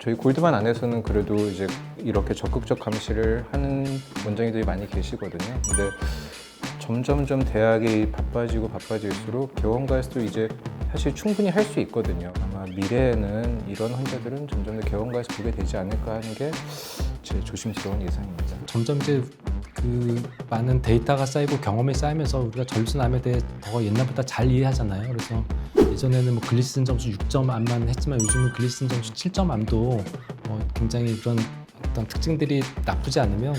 저희 골드만 안에서는 그래도 이제 이렇게 적극적 감시를 하는 원장님들이 많이 계시거든요. 근데 점점점 대학이 바빠질수록 개원가에서도 이제 사실 충분히 할 수 있거든요. 아마 미래에는 이런 환자들은 점점 더 개원가에서 보게 되지 않을까 하는 게 제 조심스러운 예상입니다. 점점 이제 그 많은 데이터가 쌓이고 경험이 쌓이면서 우리가 전립선암에 대해 더 옛날보다 잘 이해하잖아요. 그래서 예전에는 뭐 글리시딘 점수 6.암만 했지만 요즘은 글리시딘 점수 7.암도 굉장히 그런 어떤 특징들이 나쁘지 않으면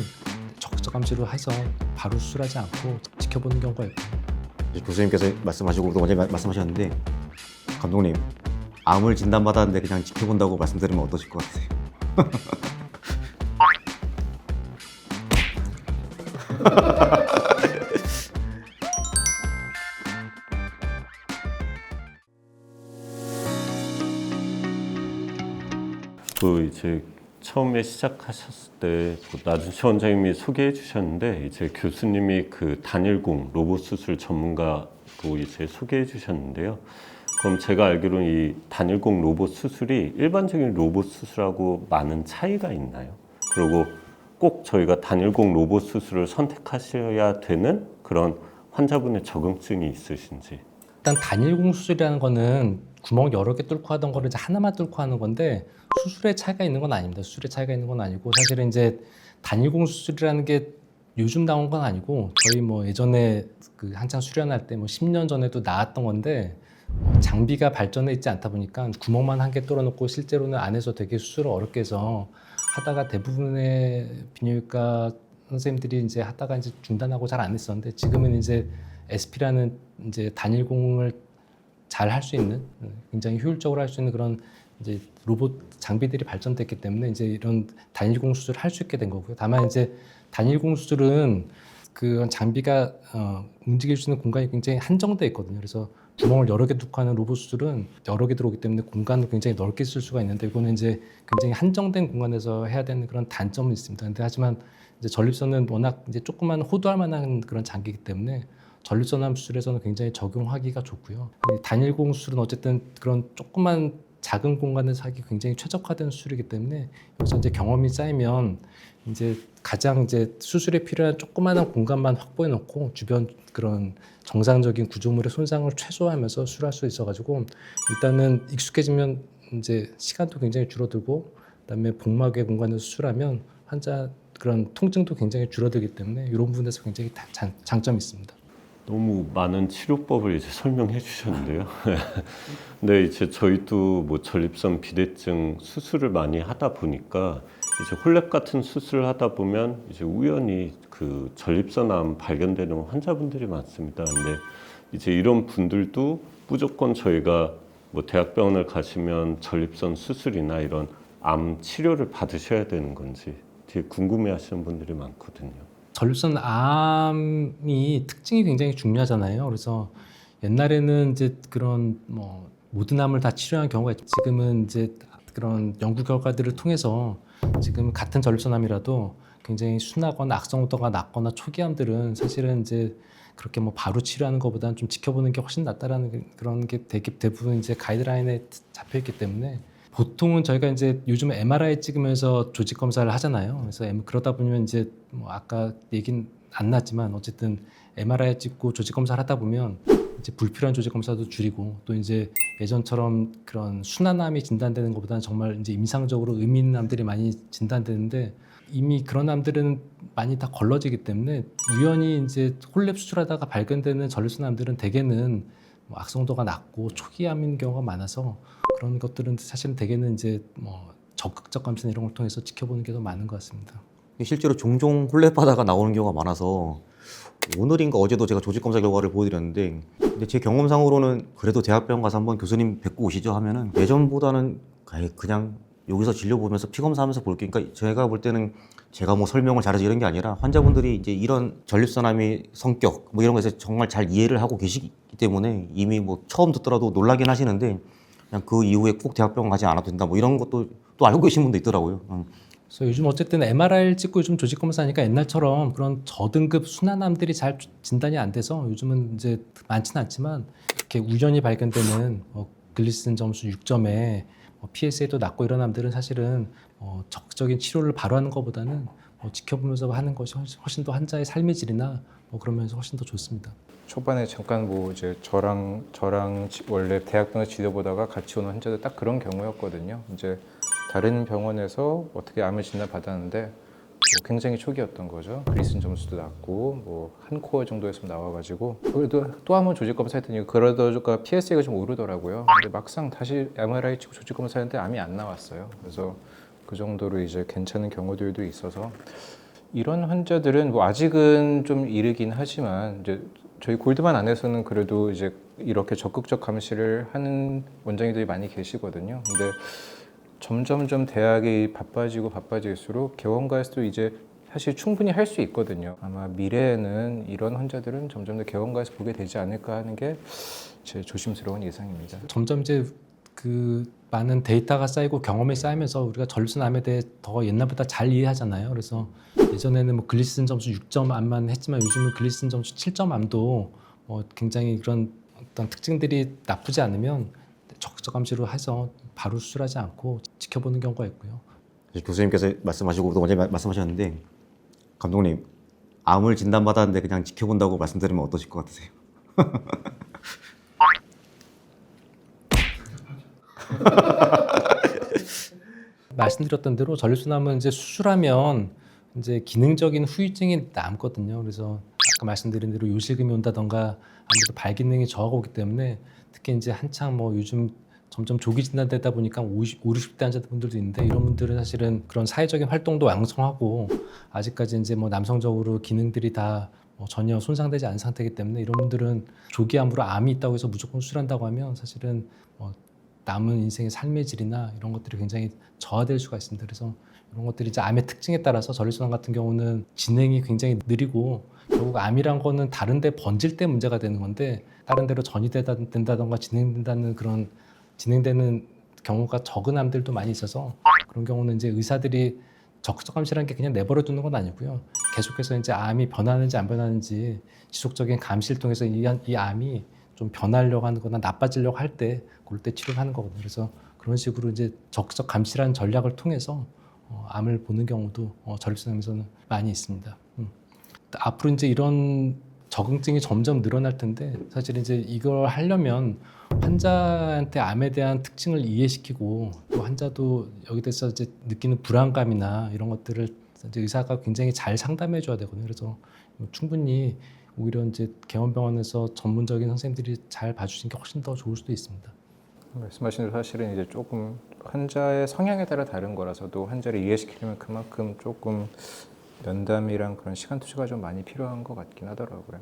적극적 감시로 해서 바로 수술하지 않고 지켜보는 경우가 있고. 교수님께서 말씀하시고 또 원장님 말씀하셨는데 감독님 암을 진단받았는데 그냥 지켜본다고 말씀드리면 어떠실 것 같으세요? 이제 처음에 시작하셨을 때 나준시 원장님이 소개해 주셨는데 이제 교수님이 그 단일공 로봇 수술 전문가로 이제 소개해 주셨는데요. 그럼 제가 알기로는 이 단일공 로봇 수술이 일반적인 로봇 수술하고 많은 차이가 있나요? 그리고 꼭 저희가 단일공 로봇 수술을 선택하셔야 되는 그런 환자분의 적응증이 있으신지. 일단 단일공 수술이라는 거는 구멍 여러 개 뚫고 하던 거를 이제 하나만 뚫고 하는 건데 수술의 차이가 있는 건 아닙니다. 수술의 차이가 있는 건 아니고 사실은 이제 단일공 수술이라는 게 요즘 나온 건 아니고 저희 뭐 예전에 그 한창 수련할 때 뭐 10년 전에도 나왔던 건데 장비가 발전해 있지 않다 보니까 구멍만 한 개 뚫어놓고 실제로는 안에서 되게 수술을 어렵게 해서 하다가 대부분의 비뇨기과 선생님들이 이제 하다가 이제 중단하고 잘 안 했었는데 지금은 이제 SP라는 이제 단일공을 잘 할 수 있는 굉장히 효율적으로 할 수 있는 그런 이제 로봇 장비들이 발전됐기 때문에 이제 이런 단일공 수술을 할 수 있게 된 거고요. 다만 이제 단일공 수술은 그 장비가 움직일 수 있는 공간이 굉장히 한정돼 있거든요. 그래서 구멍을 여러 개 뚫고 하는 로봇 수술은 여러 개 들어오기 때문에 공간도 굉장히 넓게 쓸 수가 있는데 이거는 이제 굉장히 한정된 공간에서 해야 되는 그런 단점은 있습니다. 근데 하지만 이제 전립선은 워낙 이제 조그만 호도할 만한 그런 장기이기 때문에 전립선암 수술에서는 굉장히 적용하기가 좋고요. 단일공 수술은 어쨌든 그런 조그만 작은 공간에서 하기 굉장히 최적화된 수술이기 때문에 여기서 이제 경험이 쌓이면 이제 가장 이제 수술에 필요한 조그마한 공간만 확보해 놓고 주변 그런 정상적인 구조물의 손상을 최소화하면서 수술할 수 있어가지고 일단은 익숙해지면 이제 시간도 굉장히 줄어들고 그다음에 복막의 공간에서 수술하면 환자 그런 통증도 굉장히 줄어들기 때문에 이런 부분에서 굉장히 장점이 있습니다. 너무 많은 치료법을 이제 설명해 주셨는데요. 근데 이제 저희도 뭐 전립선 비대증 수술을 많이 하다 보니까 이제 홀랩 같은 수술을 하다 보면 이제 우연히 그 전립선암 발견되는 환자분들이 많습니다. 근데 이제 이런 분들도 무조건 저희가 뭐 대학병원을 가시면 전립선 수술이나 이런 암 치료를 받으셔야 되는 건지 되게 궁금해하시는 분들이 많거든요. 전립선암이 특징이 굉장히 중요하잖아요. 그래서 옛날에는 이제 그런 뭐 모든 암을 다 치료하는 경우가 있죠. 지금은 이제 그런 연구 결과들을 통해서 지금 같은 전립선암이라도 굉장히 순하거나 악성도가 낮거나 초기암들은 사실은 이제 그렇게 뭐 바로 치료하는 것보다는 좀 지켜보는 게 훨씬 낫다라는 그런 게 대부분 이제 가이드라인에 잡혀 있기 때문에 보통은 저희가 이제 요즘 MRI 찍으면서 조직 검사를 하잖아요. 그래서 그러다 보면 이제 뭐 아까 얘기는 안 났지만 어쨌든 MRI 찍고 조직 검사를 하다 보면 이제 불필요한 조직 검사도 줄이고 또 이제 예전처럼 그런 순환암이 진단되는 것보다는 정말 이제 임상적으로 의미 있는 암들이 많이 진단되는데 이미 그런 암들은 많이 다 걸러지기 때문에 우연히 이제 홀랩 수술하다가 발견되는 전립선암들은 대개는 뭐 악성도가 낮고 초기암인 경우가 많아서 그런 것들은 사실은 대개는 이제 뭐 적극적 감시 이런 걸 통해서 지켜보는 게 더 많은 것 같습니다. 실제로 종종 홀랩하다가 나오는 경우가 많아서 오늘인가 어제도 제가 조직 검사 결과를 보여드렸는데 근데 제 경험상으로는 그래도 대학병원 가서 한번 교수님 뵙고 오시죠 하면은 예전보다는 그냥 여기서 진료 보면서 피 검사하면서 볼게. 그러니까 제가 볼 때는 제가 뭐 설명을 잘해서 이런 게 아니라 환자분들이 이제 이런 전립선암의 성격 뭐 이런 거에서 정말 잘 이해를 하고 계시기 때문에 이미 뭐 처음 듣더라도 놀라긴 하시는데 그냥 그 이후에 꼭 대학병원 가지 않아도 된다 뭐 이런 것도 또 알고 계신 분도 있더라고요. 그래서 요즘 어쨌든 MRI를 찍고 요즘 조직 검사하니까 옛날처럼 그런 저등급 순환암들이 잘 진단이 안 돼서 요즘은 이제 많지는 않지만 이렇게 우연히 발견되는 글리시딘 점수 6점에 PSA도 낮고 이런 암들은 사실은 적극적인 치료를 바로 하는 것보다는 지켜보면서 하는 것이 훨씬 더 환자의 삶의 질이나 그러면서 훨씬 더 좋습니다. 초반에 잠깐 뭐 이제 저랑 원래 대학병원 지도보다가 같이 오는 환자들 딱 그런 경우였거든요. 이제 다른 병원에서 어떻게 암을 진단 받았는데 굉장히 초기였던 거죠. 그리슨 점수도 낮고 뭐 한 코어 정도에서 나와가지고 그래도 또 한 번 조직 검사했더니 그러다가 PSA가 좀 오르더라고요. 근데 막상 다시 MRI 찍고 조직 검사했는데 암이 안 나왔어요. 그래서 그 정도로 이제 괜찮은 경우들도 있어서 이런 환자들은 뭐 아직은 좀 이르긴 하지만 이제 저희 골드만 안에서는 그래도 이제 이렇게 적극적 감시를 하는 원장님들이 많이 계시거든요. 근데 점점점 대학이 바빠질수록 개원가에서도 이제 사실 충분히 할 수 있거든요. 아마 미래에는 이런 환자들은 점점 더 개원가에서 보게 되지 않을까 하는 게 제 조심스러운 예상입니다. 점점 이제 그 많은 데이터가 쌓이고 경험이 쌓이면서 우리가 전립선암에 대해 더 옛날보다 잘 이해하잖아요. 그래서 예전에는 뭐 글리시린 점수 6점 암만 했지만 요즘은 글리시린 점수 7점 암도 굉장히 그런 어떤 특징들이 나쁘지 않으면 적극적 감시로 해서 바로 수술하지 않고 지켜보는 경우가 있고요. 교수님께서 말씀하시고 또 원장님 말씀하셨는데 감독님 암을 진단받았는데 그냥 지켜본다고 말씀드리면 어떠실 것 같으세요? 말씀드렸던 대로 전립선암은 이제 수술하면 이제 기능적인 후유증이 남거든요. 그래서 아까 말씀드린 대로 요실금이 온다던가 아무래도 발기능이 저하가 오기 때문에 특히 이제 한창 요즘 점점 조기 진단되다 보니까 50, 60대 환자분들도 있는데 이런 분들은 사실은 그런 사회적인 활동도 왕성하고 아직까지 이제 남성적으로 기능들이 다 전혀 손상되지 않은 상태이기 때문에 이런 분들은 조기암으로 암이 있다고 해서 무조건 수술한다고 하면 사실은 남은 인생의 삶의 질이나 이런 것들이 굉장히 저하될 수가 있습니다. 그래서 이런 것들이 이제 암의 특징에 따라서 전립선암 같은 경우는 진행이 굉장히 느리고 결국 암이란 거는 다른 데 번질 때 문제가 되는 건데 다른 데로 전이 된다던가 진행된다는 그런 진행되는 경우가 적은 암들도 많이 있어서 그런 경우는 이제 의사들이 적극적 감시라는 게 그냥 내버려 두는 건 아니고요. 계속해서 이제 암이 변하는지 안 변하는지 지속적인 감시를 통해서 이 암이 좀 변하려고 하는 거나 나빠지려고 할 때 그럴 때 치료를 하는 거거든요. 그래서 그런 식으로 이제 적극적 감시라는 전략을 통해서 암을 보는 경우도 전립선암에서는 많이 있습니다. 앞으로 이제 이런 적응증이 점점 늘어날 텐데 사실 이제 이걸 하려면 환자한테 암에 대한 특징을 이해시키고 또 환자도 여기 대해서 이제 느끼는 불안감이나 이런 것들을 이제 의사가 굉장히 잘 상담해 줘야 되거든요. 그래서 충분히 오히려 이제 개원병원에서 전문적인 선생님들이 잘 봐주시는 게 훨씬 더 좋을 수도 있습니다. 말씀하신 대로 사실은 이제 조금 환자의 성향에 따라 다른 거라서도 환자를 이해시키려면 그만큼 조금 면담이랑 그런 시간 투자가 좀 많이 필요한 것 같긴 하더라고요.